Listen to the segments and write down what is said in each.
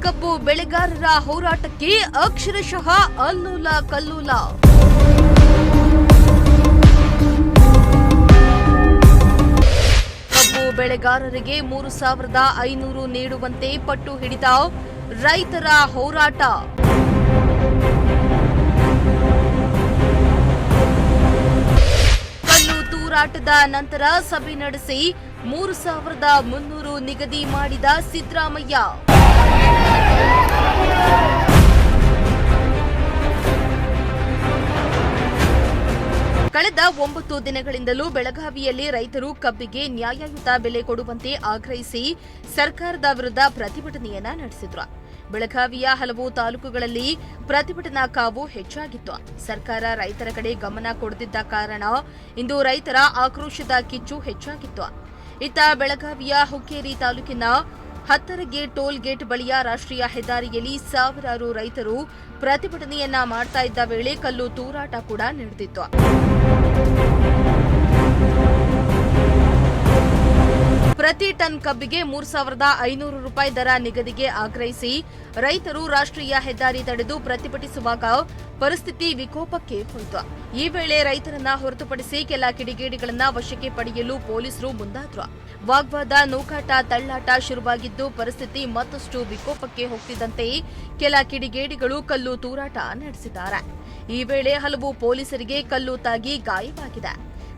ಕಬ್ಬು ಬೆಳೆಗಾರರ ಹೋರಾಟಕ್ಕೆ ಅಕ್ಷರಶಃ ಅಲ್ಲೋಲ ಕಲ್ಲೋಲ. ಕಬ್ಬು ಬೆಳೆಗಾರರಿಗೆ 3,500 ನೀಡುವಂತೆ ಪಟ್ಟು ಹಿಡಿದ ರೈತರ ಹೋರಾಟ. ಕಲ್ಲು ತೂರಾಟದ ನಂತರ ಸಭೆ ನಡೆಸಿ 3,300 ನಿಗದಿ ಮಾಡಿದ ಸಿದ್ದರಾಮಯ್ಯ. ಕಳೆದ 9 ದಿನಗಳಿಂದಲೂ ಬೆಳಗಾವಿಯಲ್ಲಿ ರೈತರು ಕಬ್ಬಿಗೆ ನ್ಯಾಯಯುತ ಬೆಲೆ ಕೊಡುವಂತೆ ಆಗ್ರಹಿಸಿ ಸರ್ಕಾರದ ವಿರುದ್ಧ ಪ್ರತಿಭಟನೆಯನ್ನ ನಡೆಸಿದ್ರು. ಬೆಳಗಾವಿಯ ಹಲವು ತಾಲೂಕುಗಳಲ್ಲಿ ಪ್ರತಿಭಟನಾ ಕಾವು ಹೆಚ್ಚಾಗಿತ್ತು. ಸರ್ಕಾರ ರೈತರ ಕಡೆ ಗಮನ ಕೊಡದಿದ್ದ ಕಾರಣ ಇಂದು ರೈತರ ಆಕ್ರೋಶದ ಕಿಚ್ಚು ಹೆಚ್ಚಾಗಿತ್ತು. ಇತ್ತ ಬೆಳಗಾವಿಯ ಹುಕ್ಕೇರಿ ತಾಲೂಕಿನ ಹತ್ತರಗೆ ಟೋಲ್ ಗೇಟ್ ಬಳಿಯ ರಾಷ್ಟ್ರೀಯ ಹೆದ್ದಾರಿಯಲ್ಲಿ ಸಾವಿರಾರು ರೈತರು ಪ್ರತಿಭಟನೆಯನ್ನ ಮಾಡ್ತಾ ಇದ್ದ ವೇಳೆ ಕಲ್ಲು ತೂರಾಟ ಕೂಡ ನಡೆದಿತ್ತು. ಪ್ರತಿ ಟನ್ ಕಬ್ಬಿಗೆ 3,500 ರೂಪಾಯಿ ದರ ನಿಗದಿಗೆ ಆಗ್ರಹಿಸಿ ರೈತರು ರಾಷ್ಟ್ರೀಯ ಹೆದ್ದಾರಿ ತಡೆದು ಪ್ರತಿಭಟಿಸುವಾಗ ಪರಿಸ್ಥಿತಿ ವಿಕೋಪಕ್ಕೆ ಹೋಯಿತು. ಈ ವೇಳೆ ರೈತರನ್ನ ಹೊರತುಪಡಿಸಿ ಕೆಲ ಕಿಡಿಗೇಡಿಗಳನ್ನ ವಶಕ್ಕೆ ಪಡೆಯಲು ಪೊಲೀಸರು ಮುಂದಾದ್ರು. ವಾಗ್ವಾದ, ನೂಕಾಟ, ತಳ್ಳಾಟ ಶುರುವಾಗಿದ್ದು ಪರಿಸ್ಥಿತಿ ಮತ್ತಷ್ಟು ವಿಕೋಪಕ್ಕೆ ಹೋಗ್ತಿದ್ದಂತೆ ಕೆಲ ಕಿಡಿಗೇಡಿಗಳು ಕಲ್ಲು ತೂರಾಟ ನಡೆಸಿದ್ದಾರೆ. ಈ ವೇಳೆ ಹಲವು ಪೊಲೀಸರಿಗೆ ಕಲ್ಲು ತಾಗಿ ಗಾಯವಾಗಿದೆ.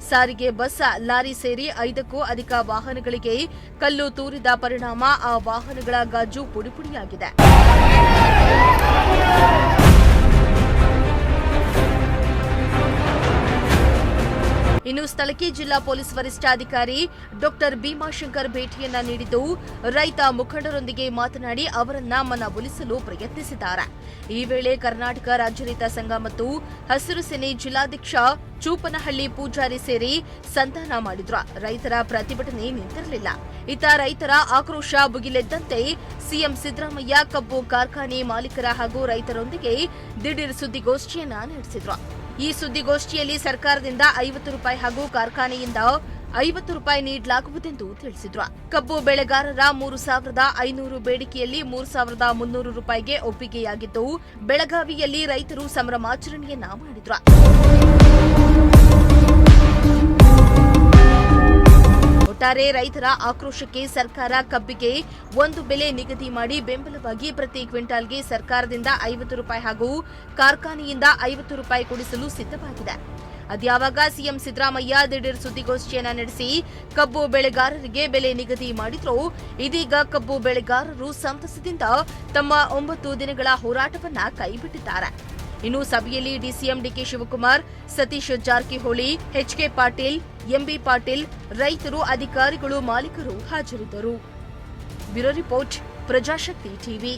ಸಾರಿಗೆ ಬಸ್, ಲಾರಿ ಸೇರಿ 5ಕ್ಕೂ ಅಧಿಕ ವಾಹನಗಳಿಗೆ ಕಲ್ಲು ತೂರಿದ ಪರಿಣಾಮ ಆ ವಾಹನಗಳ ಗಾಜು ಪುಡಿಪುಡಿಯಾಗಿದೆ. ಇನ್ನು ಸ್ಥಳಕ್ಕೆ ಜಿಲ್ಲಾ ಪೊಲೀಸ್ ವರಿಷ್ಠಾಧಿಕಾರಿ ಡಾ ಭೀಮಾಶಂಕರ್ ಭೇಟಿಯನ್ನ ನೀಡಿದ್ದು ರೈತ ಮುಖಂಡರೊಂದಿಗೆ ಮಾತನಾಡಿ ಅವರನ್ನ ಮನವೊಲಿಸಲು ಪ್ರಯತ್ನಿಸಿದ್ದಾರೆ. ಈ ವೇಳೆ ಕರ್ನಾಟಕ ರಾಜ್ಯ ರೈತ ಸಂಘ ಮತ್ತು ಹಸಿರು ಸೇನೆ ಜಿಲ್ಲಾಧ್ಯಕ್ಷ ಚೂಪನಹಳ್ಳಿ ಪೂಜಾರಿ ಸೇರಿ ಸಂಧಾನ ಮಾಡಿದ್ರು. ರೈತರ ಪ್ರತಿಭಟನೆ ನಿಂತಿರಲಿಲ್ಲ. ಇತ್ತ ರೈತರ ಆಕ್ರೋಶ ಭುಗಿಲೆದ್ದಂತೆ ಸಿಎಂ ಸಿದ್ದರಾಮಯ್ಯ ಕಬ್ಬು ಕಾರ್ಖಾನೆ ಮಾಲೀಕರ ಹಾಗೂ ರೈತರೊಂದಿಗೆ ದಿಢೀರ್ ಸುದ್ದಿಗೋಷ್ಠಿಯನ್ನ ನಡೆಸಿದ್ರು. ಈ ಸುದ್ದಿಗೋಷ್ಠಿಯಲ್ಲಿ ಸರ್ಕಾರದಿಂದ 50 ರೂಪಾಯಿ ಹಾಗೂ ಕಾರ್ಖಾನೆಯಿಂದ 50 ರೂಪಾಯಿ ನೀಡಲಾಗುವುದೆಂದು ತಿಳಿಸಿದ್ರು. ಕಬ್ಬು ಬೆಳೆಗಾರರ 3,500 ಬೇಡಿಕೆಯಲ್ಲಿ 3,300 ರೂಪಾಯಿಗೆ ಒಪ್ಪಿಗೆಯಾಗಿದ್ದು ಬೆಳಗಾವಿಯಲ್ಲಿ ರೈತರು ಸಂಭ್ರಮಾಚರಣೆಯನ್ನ ಮಾಡಿದ್ರು. ಒಟ್ಟಾರೆ ರೈತರ ಆಕ್ರೋಶಕ್ಕೆ ಸರ್ಕಾರ ಕಬ್ಬಿಗೆ ಒಂದು ಬೆಲೆ ನಿಗದಿ ಮಾಡಿ ಬೆಂಬಲವಾಗಿ ಪ್ರತಿ ಕ್ವಿಂಟಾಲ್ಗೆ ಸರ್ಕಾರದಿಂದ 50 ರೂಪಾಯಿ ಹಾಗೂ ಕಾರ್ಖಾನೆಯಿಂದ 50 ರೂಪಾಯಿ ಕೊಡಿಸಲು ಸಿದ್ಧವಾಗಿದೆ. ಅದ್ಯಾವಾಗ ಸಿಎಂ ಸಿದ್ದರಾಮಯ್ಯ ದಿಢೀರ್ ಸುದ್ದಿಗೋಷ್ಠಿಯನ್ನ ನಡೆಸಿ ಕಬ್ಬು ಬೆಳೆಗಾರರಿಗೆ ಬೆಲೆ ನಿಗದಿ ಮಾಡಿದ್ರು. ಇದೀಗ ಕಬ್ಬು ಬೆಳೆಗಾರರು ಸಂತಸದಿಂದ ತಮ್ಮ 9 ದಿನಗಳ ಹೋರಾಟವನ್ನ ಕೈಬಿಟ್ಟಿದ್ದಾರೆ. ಇನ್ನು ಸಭೆಯಲ್ಲಿ ಡಿಸಿಎಂ ಡಿಕೆ ಶಿವಕುಮಾರ್, ಸತೀಶ್ ಜಾರಕಿಹೊಳಿ, ಎಚ್ಕೆ ಪಾಟೀಲ್, ಎಂಬಿ ಪಾಟೀಲ್, ರೈತರು, ಅಧಿಕಾರಿಗಳು, ಮಾಲೀಕರು ಹಾಜರಿದ್ದರು. Bureau report, Prajashakti TV.